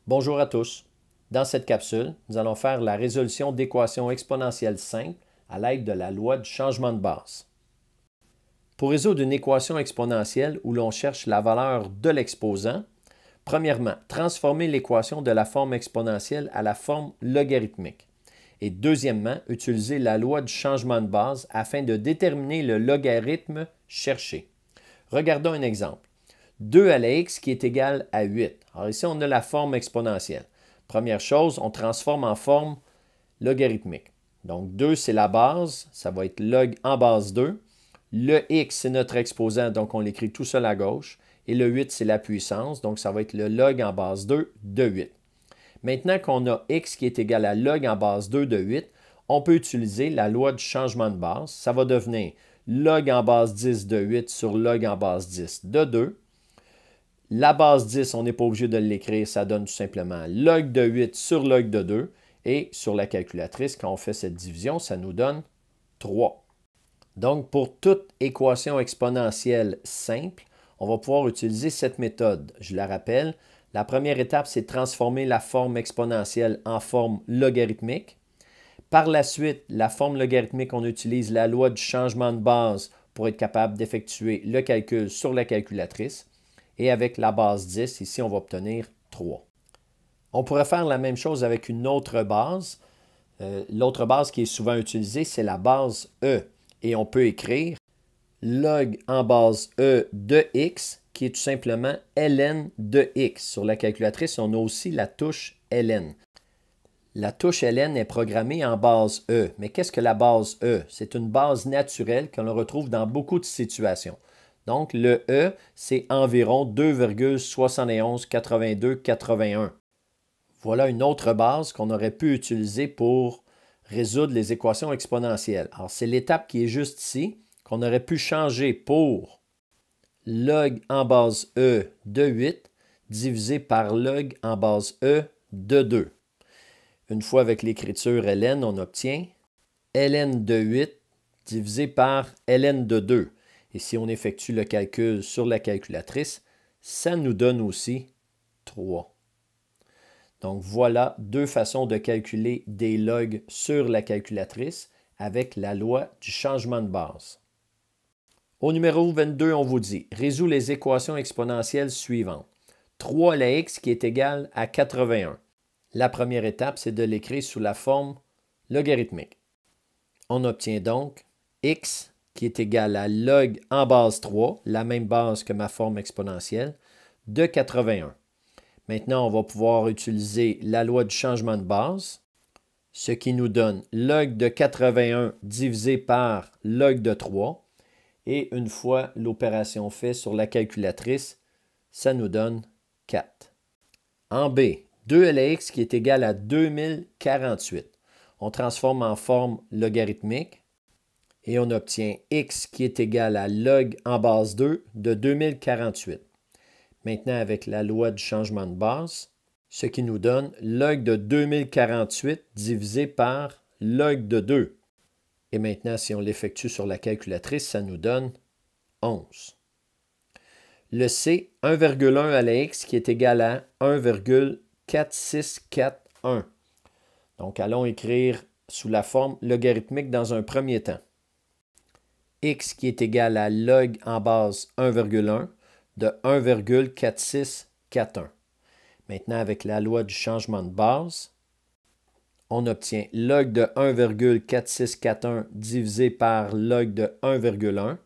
Bonjour à tous. Dans cette capsule, nous allons faire la résolution d'équations exponentielles simples à l'aide de la loi du changement de base. Pour résoudre une équation exponentielle où l'on cherche la valeur de l'exposant, premièrement, transformer l'équation de la forme exponentielle à la forme logarithmique. Et deuxièmement, utiliser la loi du changement de base afin de déterminer le logarithme cherché. Regardons un exemple. 2 à la x qui est égal à 8. Alors ici, on a la forme exponentielle. Première chose, on transforme en forme logarithmique. Donc 2, c'est la base, ça va être log en base 2. Le x, c'est notre exposant, donc on l'écrit tout seul à gauche. Et le 8, c'est la puissance, donc ça va être le log en base 2 de 8. Maintenant qu'on a x qui est égal à log en base 2 de 8, on peut utiliser la loi du changement de base. Ça va devenir log en base 10 de 8 sur log en base 10 de 2. La base 10, on n'est pas obligé de l'écrire, ça donne tout simplement log de 8 sur log de 2. Et sur la calculatrice, quand on fait cette division, ça nous donne 3. Donc, pour toute équation exponentielle simple, on va pouvoir utiliser cette méthode. Je la rappelle, la première étape, c'est de transformer la forme exponentielle en forme logarithmique. Par la suite, la forme logarithmique, on utilise la loi du changement de base pour être capable d'effectuer le calcul sur la calculatrice. Et avec la base 10, ici, on va obtenir 3. On pourrait faire la même chose avec une autre base. L'autre base qui est souvent utilisée, c'est la base E. Et on peut écrire log en base E de x, qui est tout simplement ln de x. Sur la calculatrice, on a aussi la touche ln. La touche ln est programmée en base E. Mais qu'est-ce que la base E? C'est une base naturelle que l'on retrouve dans beaucoup de situations. Donc, le E, c'est environ 2,718281. Voilà une autre base qu'on aurait pu utiliser pour résoudre les équations exponentielles. Alors, c'est l'étape qui est juste ici, qu'on aurait pu changer pour log en base E de 8 divisé par log en base E de 2. Une fois avec l'écriture ln, on obtient ln de 8 divisé par ln de 2. Et si on effectue le calcul sur la calculatrice, ça nous donne aussi 3. Donc voilà deux façons de calculer des logs sur la calculatrice avec la loi du changement de base. Au numéro 22, on vous dit, résout les équations exponentielles suivantes. 3 à la x qui est égale à 81. La première étape, c'est de l'écrire sous la forme logarithmique. On obtient donc x qui est égal à log en base 3, la même base que ma forme exponentielle, de 81. Maintenant, on va pouvoir utiliser la loi du changement de base, ce qui nous donne log de 81 divisé par log de 3. Et une fois l'opération faite sur la calculatrice, ça nous donne 4. En B, 2 à la x qui est égal à 2048. On transforme en forme logarithmique et on obtient x qui est égal à log en base 2 de 2048. Maintenant, avec la loi du changement de base, ce qui nous donne log de 2048 divisé par log de 2. Et maintenant, si on l'effectue sur la calculatrice, ça nous donne 11. Le C, 1,1 à la x qui est égal à 1,4641. Donc, allons écrire sous la forme logarithmique dans un premier temps. X qui est égal à log en base 1,1 de 1,4641. Maintenant, avec la loi du changement de base, on obtient log de 1,4641 divisé par log de 1,1.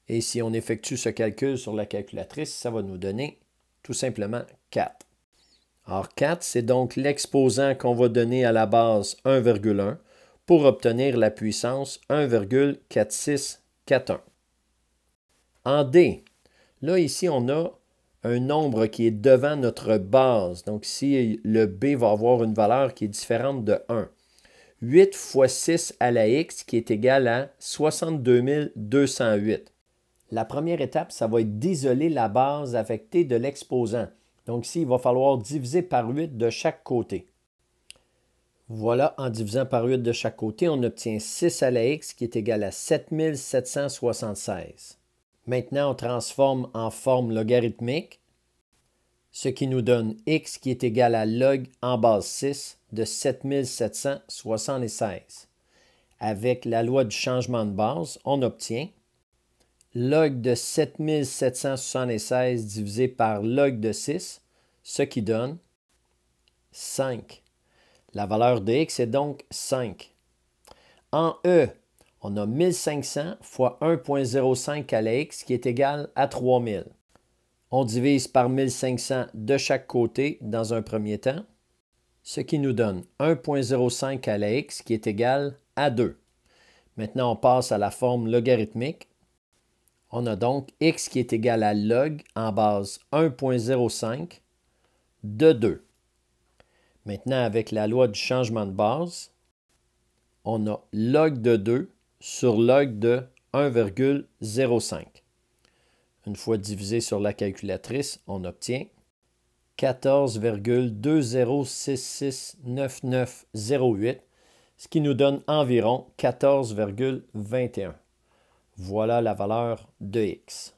Et si on effectue ce calcul sur la calculatrice, ça va nous donner tout simplement 4. Alors 4, c'est donc l'exposant qu'on va donner à la base 1,1 pour obtenir la puissance 1,4641. En D, là ici on a un nombre qui est devant notre base. Donc ici, le B va avoir une valeur qui est différente de 1. 8 fois 6 à la x qui est égal à 62 208. La première étape, ça va être d'isoler la base affectée de l'exposant. Donc ici, il va falloir diviser par 8 de chaque côté. Voilà, en divisant par 8 de chaque côté, on obtient 6 à la x qui est égal à 7776. Maintenant, on transforme en forme logarithmique. ce qui nous donne x qui est égal à log en base 6 de 7776. Avec la loi du changement de base, on obtient log de 7776 divisé par log de 6, ce qui donne 5. La valeur de x est donc 5. En E, on a 1500 fois 1,05 à la x qui est égal à 3000. On divise par 1500 de chaque côté dans un premier temps, ce qui nous donne 1,05 à la x qui est égal à 2. Maintenant, on passe à la forme logarithmique. On a donc x qui est égal à log en base 1,05 de 2. Maintenant, avec la loi du changement de base, on a log de 2 sur log de 1,05. Une fois divisé sur la calculatrice, on obtient 14,20669908, ce qui nous donne environ 14,21. Voilà la valeur de x.